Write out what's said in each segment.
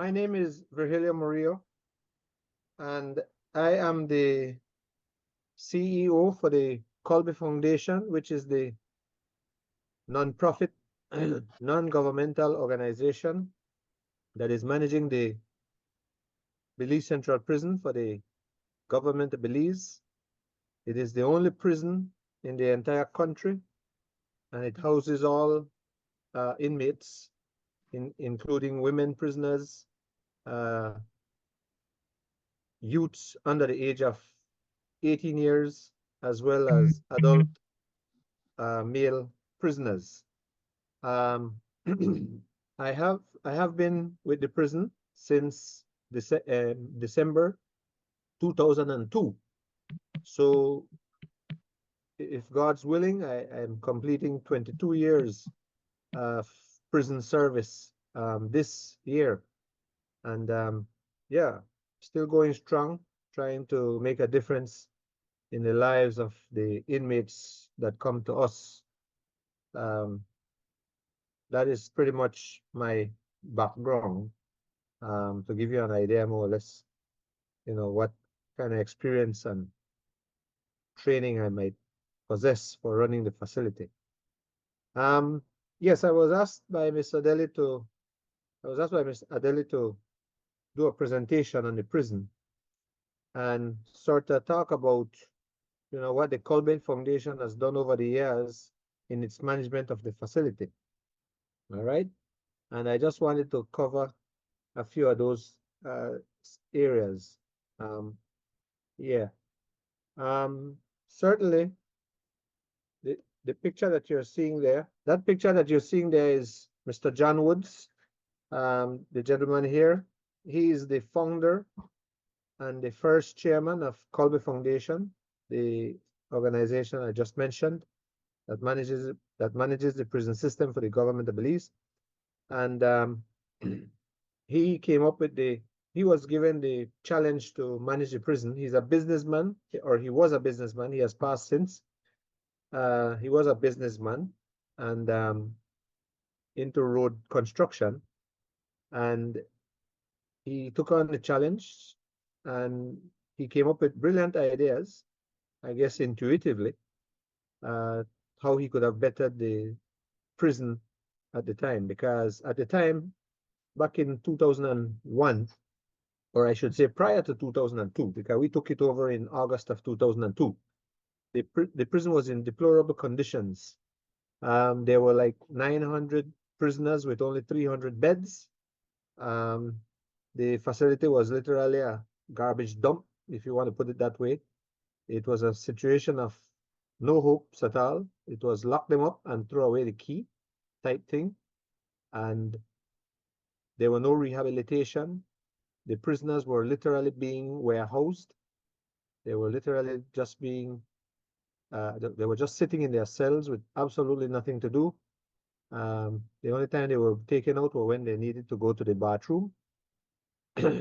My name is Virgilio Murillo, and I am the CEO for the Kolbe Foundation, which is the non-profit, non-governmental organization that is managing the Belize Central Prison for the government of Belize. It is the only prison in the entire country, and it houses all inmates, including women prisoners, uh, youths under the age of 18 years, as well as adult male prisoners. Um, I have been with the prison since December 2002. So if God's willing, I am completing 22 years of prison service this year. And yeah, still going strong, trying to make a difference in the lives of the inmates that come to us. Um, that is pretty much my background, to give you an idea more or less, what kind of experience and training I might possess for running the facility. Yes, I was asked by Ms. Adeli to do a presentation on the prison and sort of talk about, what the Kolbe Foundation has done over the years in its management of the facility. All right. And I just wanted to cover a few of those areas. Um, yeah. Certainly, the picture that you're seeing there, that picture that you're seeing there is Mr. John Woods, the gentleman here. He is the founder and the first chairman of Kolbe Foundation, the organization I just mentioned that manages the prison system for the government of Belize. And he came up with he was given the challenge to manage the prison. He's a businessman, or he was a businessman. He has passed since. He was a businessman and into road construction. And he took on the challenge and he came up with brilliant ideas, I guess intuitively, how he could have bettered the prison at the time. Because at the time, back in 2001, or I should say prior to 2002, because we took it over in August of 2002, the prison was in deplorable conditions. There were like 900 prisoners with only 300 beds. The facility was literally a garbage dump, if you want to put it that way. It was a situation of no hopes at all. It was lock them up and throw away the key type thing. And there were no rehabilitation. The prisoners were literally being warehoused. They were literally just being, they were just sitting in their cells with absolutely nothing to do. The only time they were taken out were when they needed to go to the bathroom.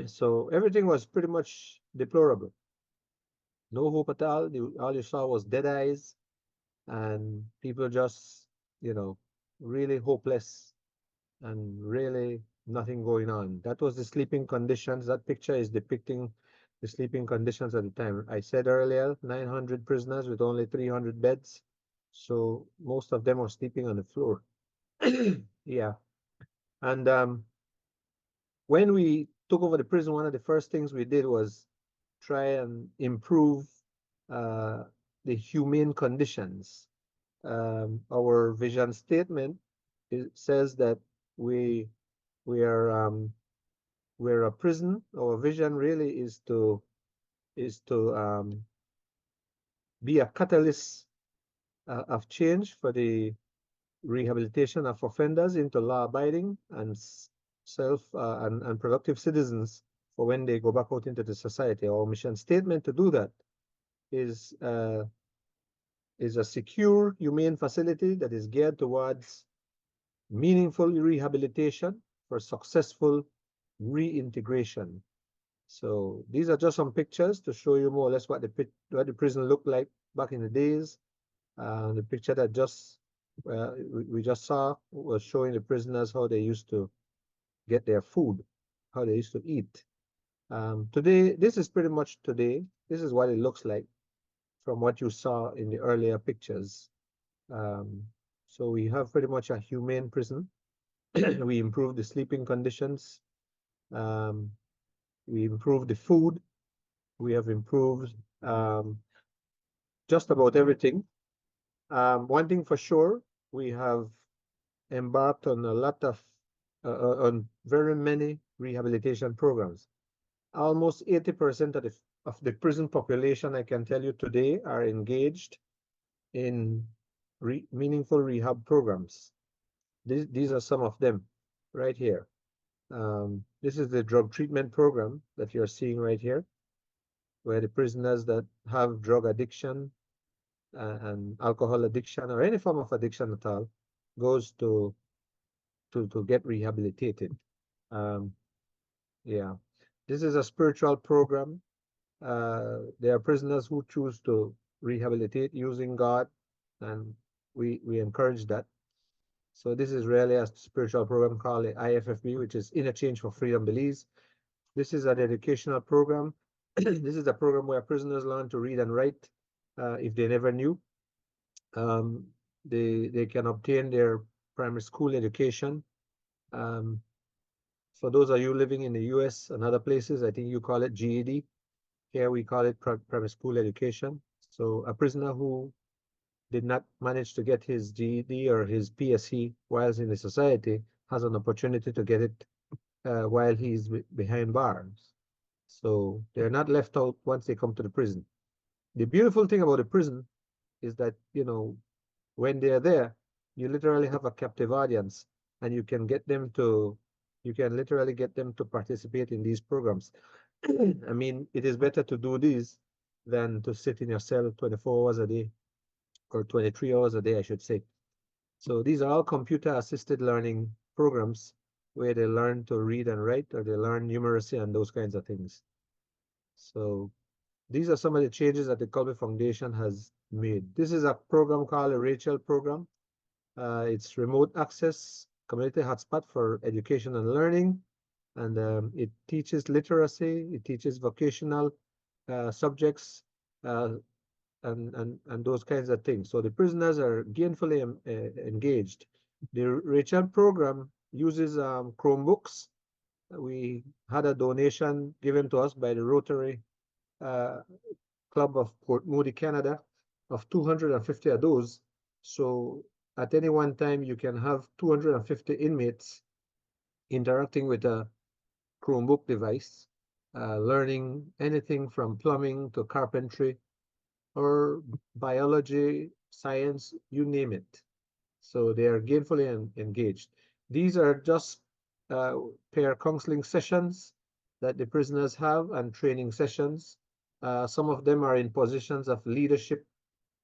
So everything was pretty much deplorable. No hope at all. All you saw was dead eyes and people just, really hopeless and really nothing going on. That was the sleeping conditions. That picture is depicting the sleeping conditions at the time. I said earlier, 900 prisoners with only 300 beds. So most of them were sleeping on the floor. Yeah. And when we took over the prison, one of the first things we did was try and improve the humane conditions. Our vision statement says that we are we're a prison. Our vision really is to be a catalyst of change for the rehabilitation of offenders into law-abiding and and productive citizens for when they go back out into the society. Our mission statement to do that is a secure, humane facility that is geared towards meaningful rehabilitation for successful reintegration. So these are just some pictures to show you more or less what the prison looked like back in the days. The picture that we just saw was showing the prisoners how they used to get their food. how they used to eat. Today, this is pretty much today. This is what it looks like from what you saw in the earlier pictures. Um, so we have pretty much a humane prison. We improved the sleeping conditions. Um, we improved the food. We have improved just about everything. One thing for sure, we have embarked on a lot of on very many rehabilitation programs. Almost 80% of the prison population, I can tell you today, are engaged in meaningful rehab programs. These are some of them right here. This is the drug treatment program that you're seeing right here, where the prisoners that have drug addiction and alcohol addiction or any form of addiction at all goes to get rehabilitated. Um, yeah, this is a spiritual program. There are prisoners who choose to rehabilitate using God, and we encourage that. So this is really a spiritual program called the IFFB, which is Interchange for Freedom Belize. This is an educational program. This is a program where prisoners learn to read and write if they never knew. They can obtain their primary school education. Um, for those of you living in the US and other places, I think you call it GED. Here we call it primary school education. So a prisoner who did not manage to get his GED or his PSC whilst in the society has an opportunity to get it while he's behind bars. So they're not left out once they come to the prison. The beautiful thing about the prison is that, you know, when they're there, you literally have a captive audience and you can get them to, you can literally get them to participate in these programs. I mean, it is better to do this than to sit in your cell 24 hours a day or 23 hours a day, I should say. So these are all computer assisted learning programs where they learn to read and write or they learn numeracy and those kinds of things. So these are some of the changes that the Kolbe Foundation has made. This is a program called a Rachel program. It's remote access community hotspot for education and learning. And it teaches literacy, it teaches vocational subjects, and those kinds of things. So the prisoners are gainfully engaged. The Rachel program uses Chromebooks. We had a donation given to us by the Rotary uh, Club of Port Moody, Canada, of 250 of those. So at any one time, you can have 250 inmates interacting with a Chromebook device, learning anything from plumbing to carpentry or biology, science, you name it. So they are gainfully engaged. These are just uh, pair counseling sessions that the prisoners have and training sessions. Some of them are in positions of leadership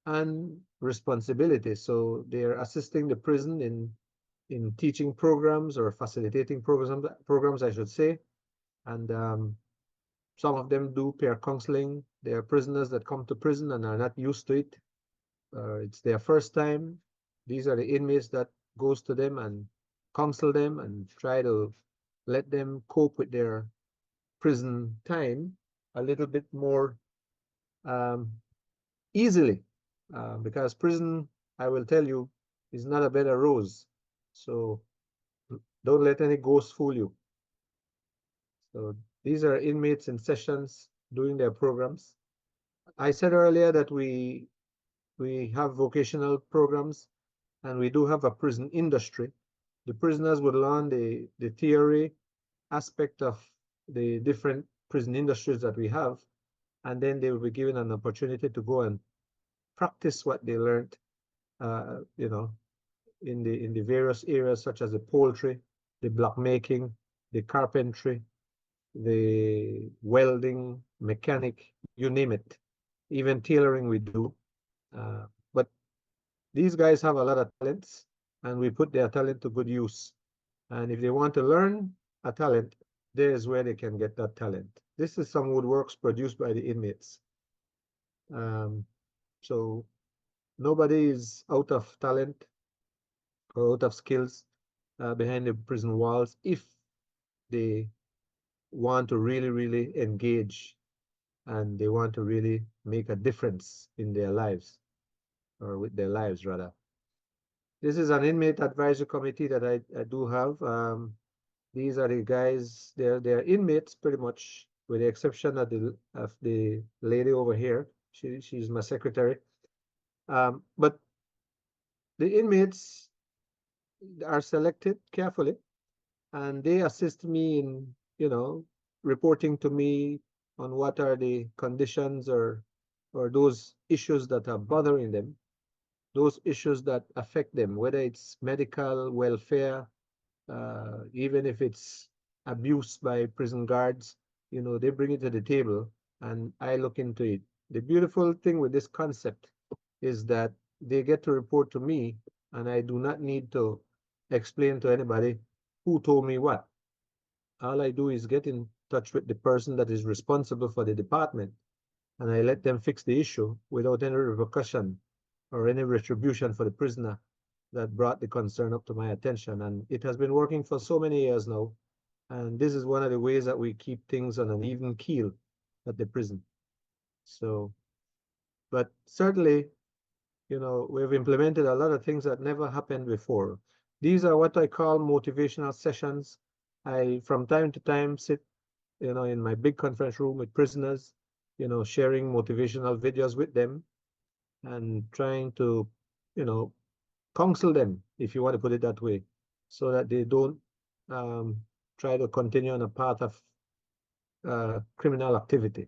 and responsibility. So they're assisting the prison in teaching programs or facilitating programs, I should say. And some of them do peer counseling. There are prisoners that come to prison and are not used to it. It's their first time. These are the inmates that goes to them and counsel them and try to let them cope with their prison time a little bit more um, easily. Because prison, I will tell you, is not a bed of rose. So don't let any ghost fool you. So these are inmates in sessions doing their programs. I said earlier that we have vocational programs and we do have a prison industry. The prisoners would learn the theory aspect of the different prison industries that we have, and then they will be given an opportunity to go and practice what they learned, you know, in the various areas such as the poultry, the block making, the carpentry, the welding, mechanic, you name it. Even tailoring we do. But these guys have a lot of talents, and we put their talent to good use. And if they want to learn a talent, there is where they can get that talent. This is some woodworks produced by the inmates. Um, so nobody is out of talent or out of skills behind the prison walls if they want to really, really engage, and they want to really make a difference in their lives, or with their lives rather. This is an inmate advisory committee that I do have. These are the guys, they're inmates pretty much, with the exception of the lady over here. She's my secretary. But the inmates are selected carefully, and they assist me in, reporting to me on what are the conditions, or those issues that are bothering them, those issues that affect them, whether it's medical, welfare, even if it's abuse by prison guards, they bring it to the table and I look into it. The beautiful thing with this concept is that they get to report to me, and I do not need to explain to anybody who told me what. All I do is get in touch with the person that is responsible for the department, and I let them fix the issue without any repercussion or any retribution for the prisoner that brought the concern up to my attention. And it has been working for so many years now. And this is one of the ways that we keep things on an even keel at the prison. So, but certainly, we've implemented a lot of things that never happened before. These are what I call motivational sessions. I, from time to time, sit, in my big conference room with prisoners, sharing motivational videos with them and trying to, counsel them, if you want to put it that way, so that they don't try to continue on a path of criminal activity.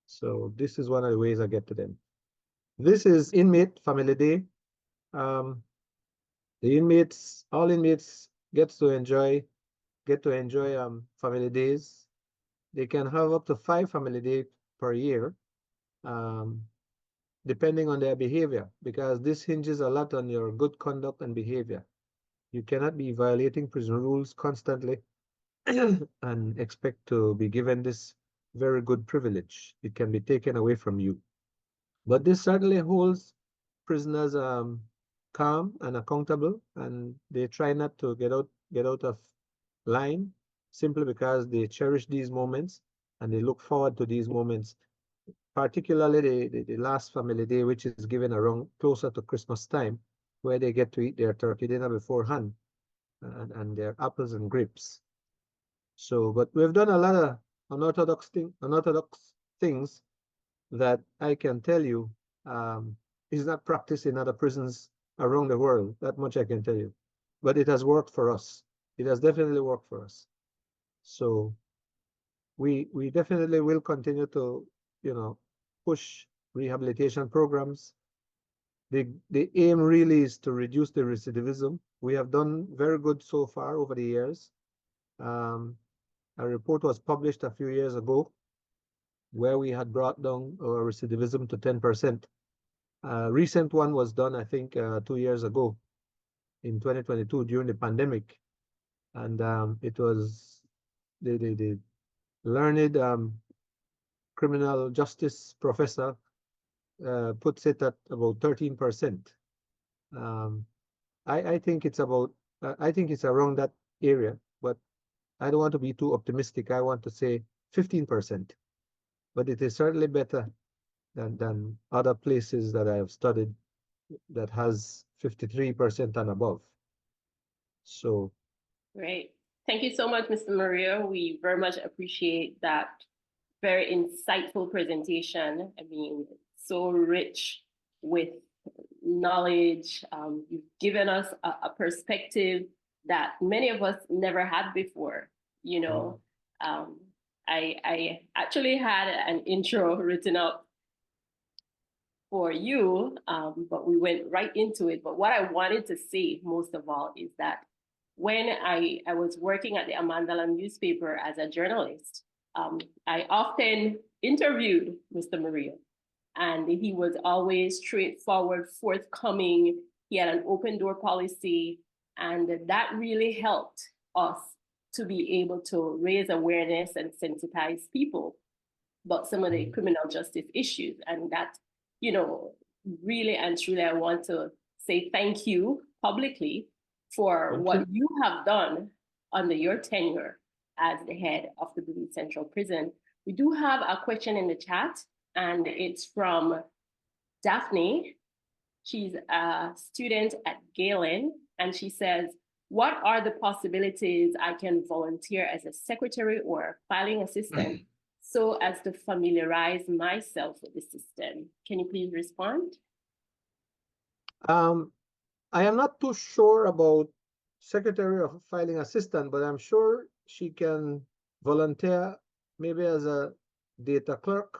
So this is one of the ways I get to them. This is Inmate Family Day. The inmates, all inmates get to enjoy family days. They can have up to 5 family days per year, depending on their behavior, because this hinges a lot on your good conduct and behavior. You cannot be violating prison rules constantly and expect to be given this very good privilege. It can be taken away from you. But this certainly holds prisoners calm and accountable, and they try not to get out of line, simply because they cherish these moments and they look forward to these moments, particularly the last family day, which is given around closer to Christmas time, where they get to eat their turkey dinner beforehand, and their apples and grapes. So, but we've done a lot of unorthodox things that I can tell you is not practiced in other prisons around the world. That much I can tell you. But it has worked for us. It has definitely worked for us. So we definitely will continue to, push rehabilitation programs. The aim really is to reduce the recidivism. We have done very good so far over the years. A report was published a few years ago where we had brought down our recidivism to 10%. A recent one was done, I think, 2 years ago in 2022 during the pandemic. And it was the learned criminal justice professor puts it at about 13%. I think it's about, I think it's around that area, but I don't want to be too optimistic. I want to say 15%, but it is certainly better than other places that I have studied that has 53% and above. So. Great. Thank you so much, Mr. Murillo. We very much appreciate that very insightful presentation. I mean, so rich with knowledge. You've given us a perspective that many of us never had before. I actually had an intro written up for you, but we went right into it. But what I wanted to say most of all is that when I was working at the Amandala newspaper as a journalist, I often interviewed Mr. Murillo, and he was always straightforward, forthcoming. He had an open door policy, and that really helped us to be able to raise awareness and sensitize people about some of the criminal justice issues. And that, really and truly, I want to say thank you publicly for what you have done under your tenure as the head of the Belize Central Prison. We do have a question in the chat, and it's from Daphne. She's a student at Galen, and she says, what are the possibilities I can volunteer as a secretary or filing assistant so as to familiarize myself with the system? Can you please respond? I am not too sure about secretary or filing assistant, but I'm sure she can volunteer maybe as a data clerk.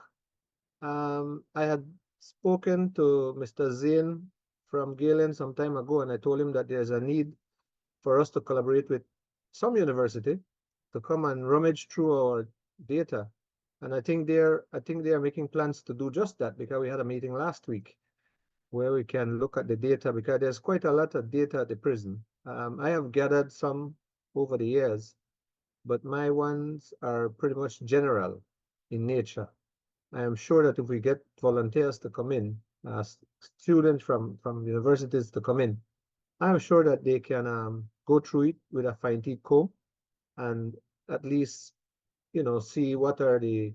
I had spoken to Mr. Zane from Galen some time ago, and I told him that there's a need for us to collaborate with some university to come and rummage through our data. And I think they are making plans to do just that, because we had a meeting last week where we can look at the data, because there's quite a lot of data at the prison. I have gathered some over the years, but my ones are pretty much general in nature. I am sure that if we get volunteers to come in, students from universities to come in, I'm sure that they can go through it with a fine-tooth comb and at least, see what are the,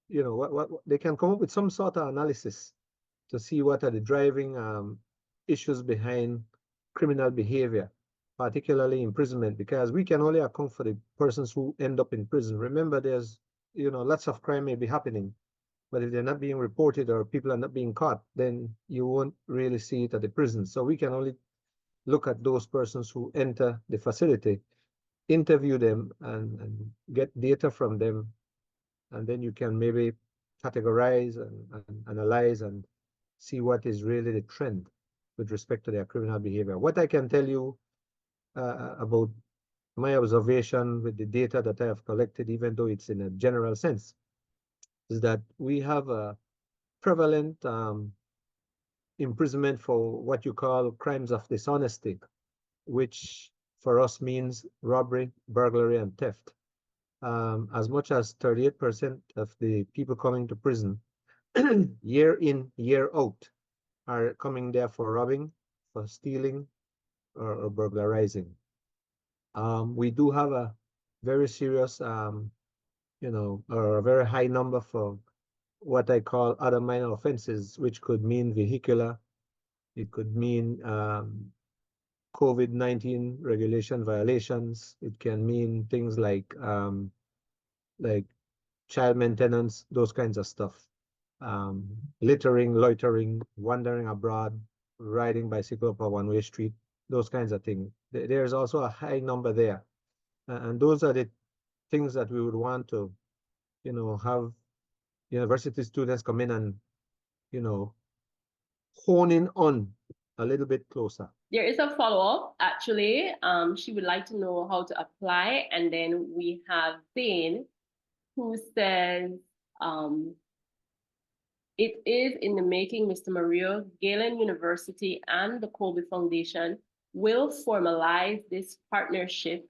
what they can come up with some sort of analysis to see what are the driving issues behind criminal behavior, particularly imprisonment, because we can only account for the persons who end up in prison. Remember, there's, lots of crime may be happening, but if they're not being reported or people are not being caught, then you won't really see it at the prison. So we can only look at those persons who enter the facility, interview them, and get data from them. And then you can maybe categorize and analyze and see what is really the trend with respect to their criminal behavior. What I can tell you about my observation with the data that I have collected, even though it's in a general sense, is that we have a prevalent imprisonment for what you call crimes of dishonesty, which for us means robbery, burglary, and theft. As much as 38% of the people coming to prison year in, year out are coming there for robbing, for stealing, or burglarizing. We do have a very serious, or a very high number for what I call other minor offenses, which could mean vehicular, it could mean COVID-19 regulation violations. It can mean things like child maintenance, those kinds of stuff. Littering, loitering, wandering abroad, riding bicycle up a one-way street, those kinds of things. There's also a high number there. And those are the things that we would want to, have university students come in and, hone in on a little bit closer. There is a follow-up, actually. She would like to know how to apply. And then we have Zane, who says, it is in the making, Mr. Murillo. Galen University and the Kolbe Foundation will formalize this partnership,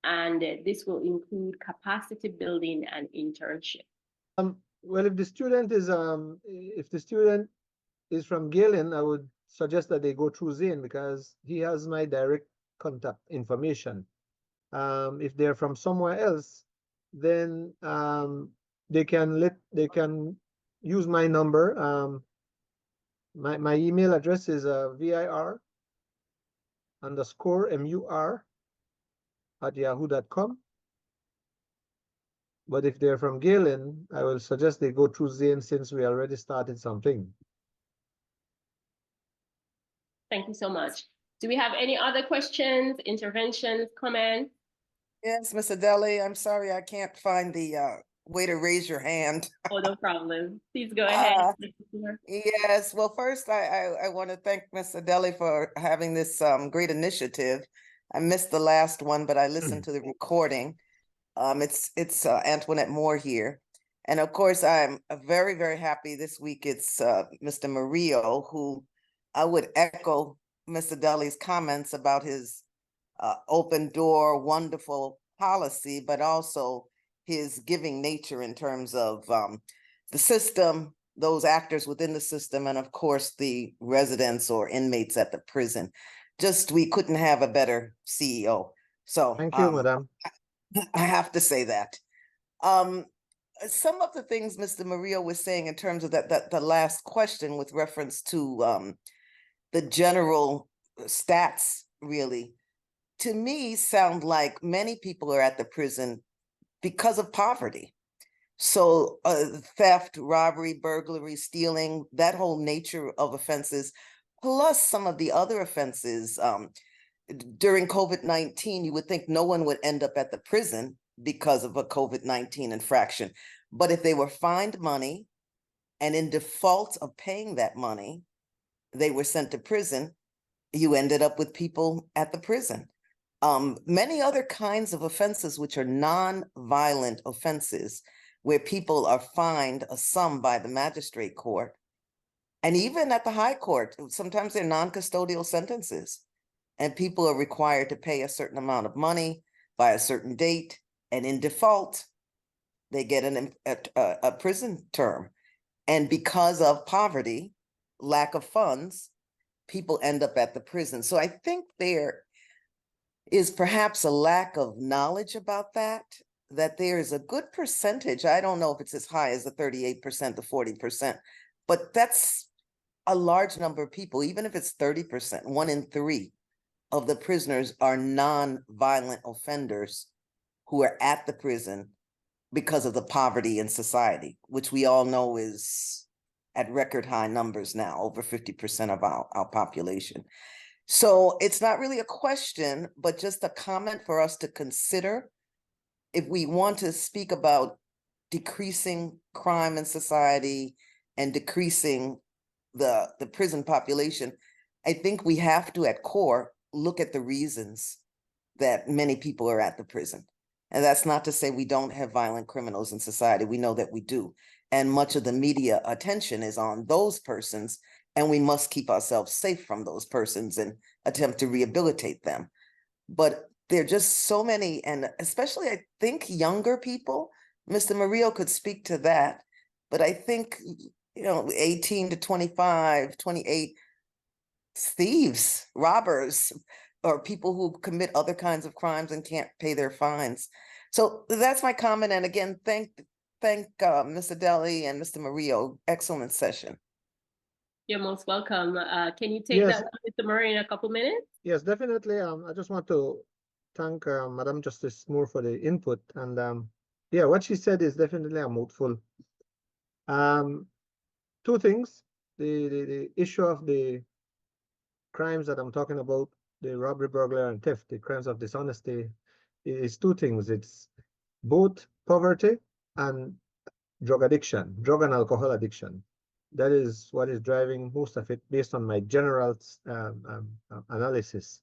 and this will include capacity building and internship. Well, if the student is from Galen, I would suggest that they go through Zane, because he has my direct contact information. If they're from somewhere else, then they can use my number. My email address is vir_mur@yahoo.com. But if they're from Galen, I will suggest they go through Zane, since we already started something. Thank you so much. Do we have any other questions, interventions, comments? Yes, Mr. Deli, I'm sorry I can't find the way to raise your hand. Oh, no problem. Please go ahead. Yes, well, first I want to thank Mr. Deli for having this great initiative. I missed the last one, but I listened to the recording. It's Antoinette Moore here. And of course, I'm very, very happy this week. It's Mr. Murillo, who I would echo Mr. Deli's comments about his open door, wonderful policy, but also his giving nature in terms of the system, those actors within the system, and of course, the residents or inmates at the prison. Just, we couldn't have a better CEO. So thank you, madam. I have to say that. Some of the things Mr. Murillo was saying in terms of the last question with reference to the general stats, really, to me sound like many people are at the prison because of poverty. So theft, robbery, burglary, stealing, that whole nature of offenses, plus some of the other offenses. During COVID-19, you would think no one would end up at the prison because of a COVID-19 infraction. But if they were fined money and in default of paying that money, they were sent to prison, you ended up with people at the prison. Many other kinds of offenses, which are non-violent offenses, where people are fined a sum by the magistrate court, and even at the high court, sometimes they're non-custodial sentences, and people are required to pay a certain amount of money by a certain date, and in default, they get a prison term. And because of poverty, lack of funds, people end up at the prison. So I think there is perhaps a lack of knowledge about that there is a good percentage. I don't know if it's as high as the 38%, the 40%, but that's a large number of people. Even if it's 30%, 1 in 3 of the prisoners are non-violent offenders who are at the prison because of the poverty in society, which we all know is at record high numbers now, over 50% of our population. So it's not really a question, but just a comment for us to consider. If we want to speak about decreasing crime in society and decreasing the prison population, I think we have to, at core, look at the reasons that many people are at the prison. And that's not to say we don't have violent criminals in society. We know that we do. And much of the media attention is on those persons, and we must keep ourselves safe from those persons and attempt to rehabilitate them. But there are just so many, and especially I think younger people, Mr. Murillo could speak to that, but I think, 18 to 25, 28, thieves, robbers, or people who commit other kinds of crimes and can't pay their fines. So that's my comment. And again, thank Mr. Deli and Mr. Murillo. Excellent session. You're most welcome. Can you take that one, Mr. Murray, in a couple minutes? Yes, definitely. I just want to thank Madam Justice Moore for the input. And yeah, what she said is definitely a mouthful. Two things. The issue of the crimes that I'm talking about, the robbery, burglary, and theft, the crimes of dishonesty, is two things. It's both poverty and drug addiction, drug and alcohol addiction. That is what is driving most of it, based on my general analysis.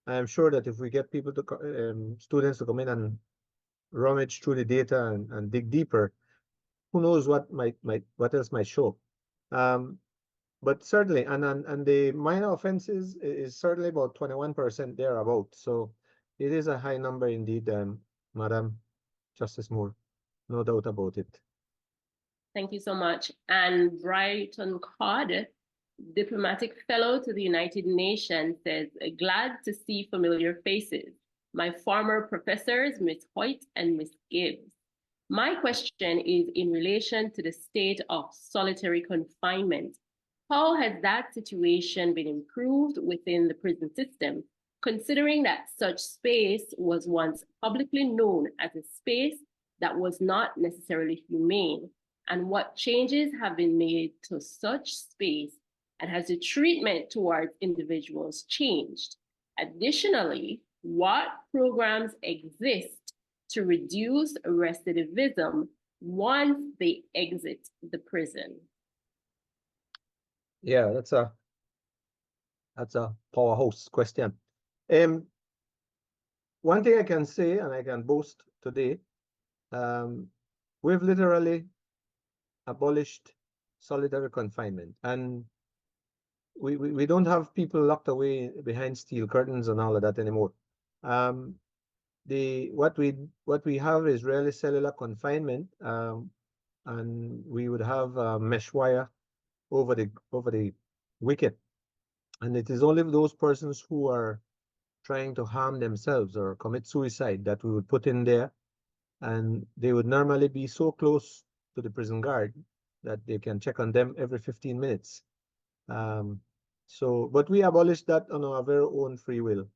I am sure that if we get people to students to come in and rummage through the data and dig deeper, who knows what else might show. But certainly, and the minor offenses is certainly about 21% thereabout. So it is a high number indeed, Madam Justice Moore, no doubt about it. Thank you so much. And Brighton Codd, diplomatic fellow to the United Nations, says, glad to see familiar faces. My former professors, Ms. Hoyt and Ms. Gibbs. My question is in relation to the state of solitary confinement. How has that situation been improved within the prison system, considering that such space was once publicly known as a space that was not necessarily humane? And what changes have been made to such space, and has the treatment towards individuals changed? Additionally, what programs exist to reduce recidivism once they exit the prison? Yeah, that's a powerhouse question. One thing I can say, and I can boast today, we've literally abolished solitary confinement, and we don't have people locked away behind steel curtains and all of that anymore. What we have is really cellular confinement, and we would have mesh wire over the wicket, and it is only those persons who are trying to harm themselves or commit suicide that we would put in there, and they would normally be so close to the prison guard that they can check on them every 15 minutes. But we abolished that on our very own free will.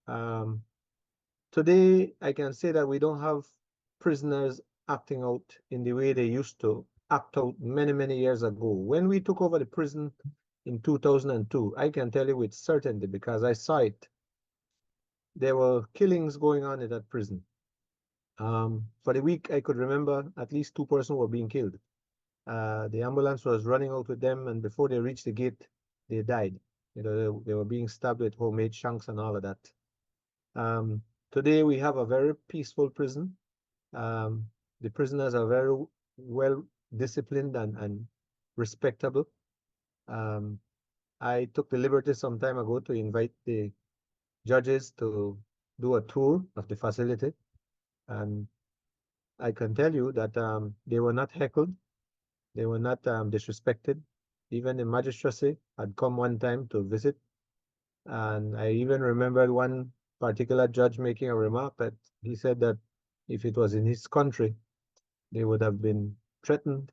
Today, I can say that we don't have prisoners acting out in the way they used to act out many, many years ago. When we took over the prison in 2002, I can tell you with certainty because I saw it. There were killings going on in that prison. For the week, I could remember at least 2 persons were being killed. The ambulance was running out with them, and before they reached the gate, they died. You know, they were being stabbed with homemade shanks and all of that. Today, we have a very peaceful prison. The prisoners are very well disciplined and respectable. I took the liberty some time ago to invite the judges to do a tour of the facility. And I can tell you that they were not heckled. They were not disrespected. Even the magistracy had come one time to visit. And I even remembered one particular judge making a remark that he said that if it was in his country, they would have been threatened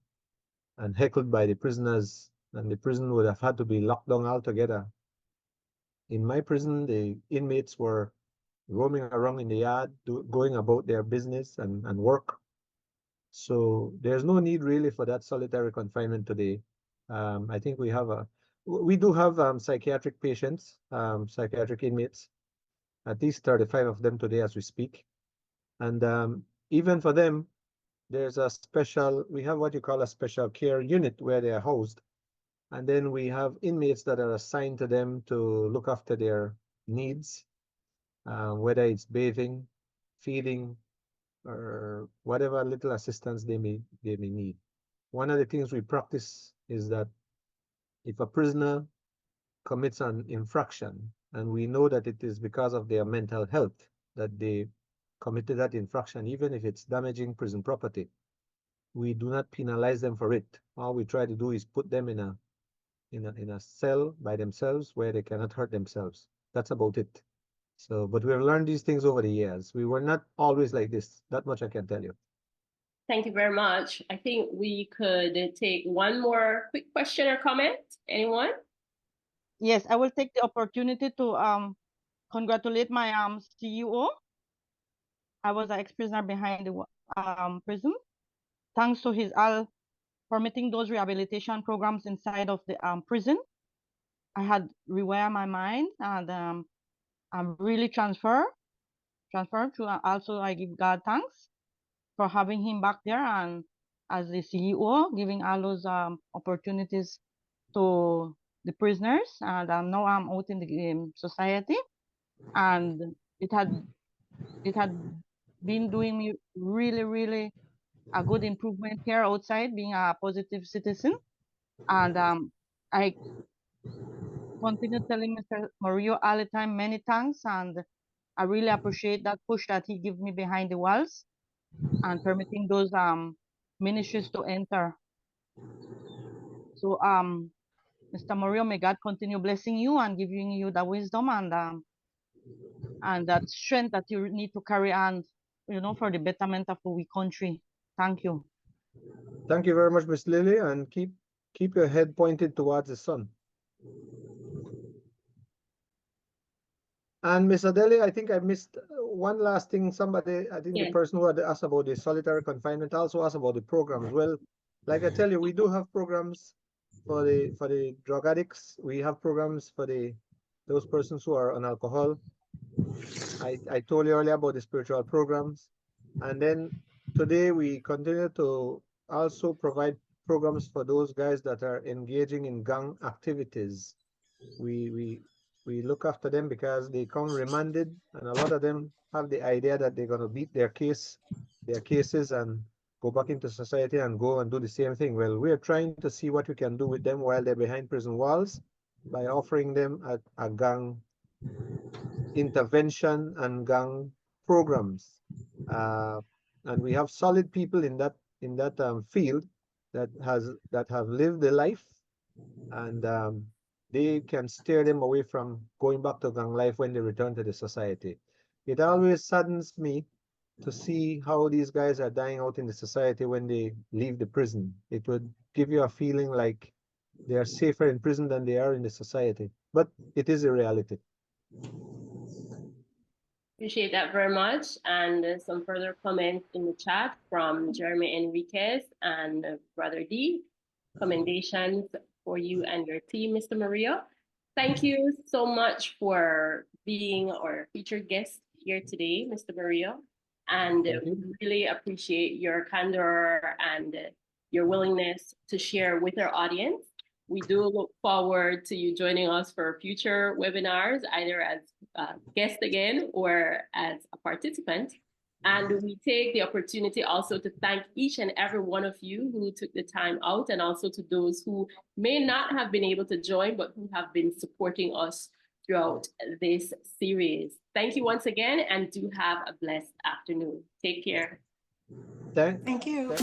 and heckled by the prisoners, and the prison would have had to be locked down altogether. In my prison, the inmates were roaming around in the yard, going about their business and work. So there's no need really for that solitary confinement today. I think we do have psychiatric patients, psychiatric inmates, at least 35 of them today as we speak. And even for them, we have what you call a special care unit where they are housed. And then we have inmates that are assigned to them to look after their needs, whether it's bathing, feeding, or whatever little assistance they may need. One of the things we practice is that if a prisoner commits an infraction, and we know that it is because of their mental health that they committed that infraction, even if it's damaging prison property, we do not penalize them for it. All we try to do is put them in a cell by themselves where they cannot hurt themselves. That's about it. So, but we have learned these things over the years. We were not always like this. That much I can tell you. Thank you very much. I think we could take one more quick question or comment. Anyone? Yes, I will take the opportunity to congratulate my CEO. I was an ex-prisoner behind the prison. Thanks to his all permitting those rehabilitation programs inside of the prison. I had rewired my mind, and I'm really transferred to also I give God thanks for having him back there and as the CEO, giving all those opportunities to the prisoners. And now I'm out in the society, and it had been doing me really a good improvement here outside, being a positive citizen. And I continue telling Mr. Murillo all the time, many thanks, and I really appreciate that push that he gave me behind the walls and permitting those ministries to enter. So Mr. Murillo, may God continue blessing you and giving you the wisdom and that strength that you need to carry on, you know, for the betterment of our country. Thank you. Thank you very much, Miss Lily, and keep your head pointed towards the sun. And Miss Adele, I think I missed one last thing. Somebody, I think the person who had asked about the solitary confinement also asked about the programs. Well, like I tell you, we do have programs for the drug addicts. We have programs for those persons who are on alcohol. I told you earlier about the spiritual programs. And then today we continue to also provide programs for those guys that are engaging in gang activities. We look after them because they come remanded, and a lot of them have the idea that they're going to beat their cases and go back into society and go and do the same thing. Well, we're trying to see what we can do with them while they're behind prison walls by offering them a gang intervention and gang programs. And we have solid people in that field that have lived the life, and they can steer them away from going back to gang life when they return to the society. it always saddens me to see how these guys are dying out in the society when they leave the prison. It would give you a feeling like they are safer in prison than they are in the society. But it is a reality. Appreciate that very much. And some further comments in the chat from Jeremy Enriquez and Brother D. Commendations for you and your team, Mr. Murillo. Thank you so much for being our featured guest here today, Mr. Murillo. And we really appreciate your candor and your willingness to share with our audience. We do look forward to you joining us for future webinars, either as a guest again or as a participant. And we take the opportunity also to thank each and every one of you who took the time out, and also to those who may not have been able to join, but who have been supporting us throughout this series. Thank you once again, and do have a blessed afternoon. Take care. Thank you. Thank you.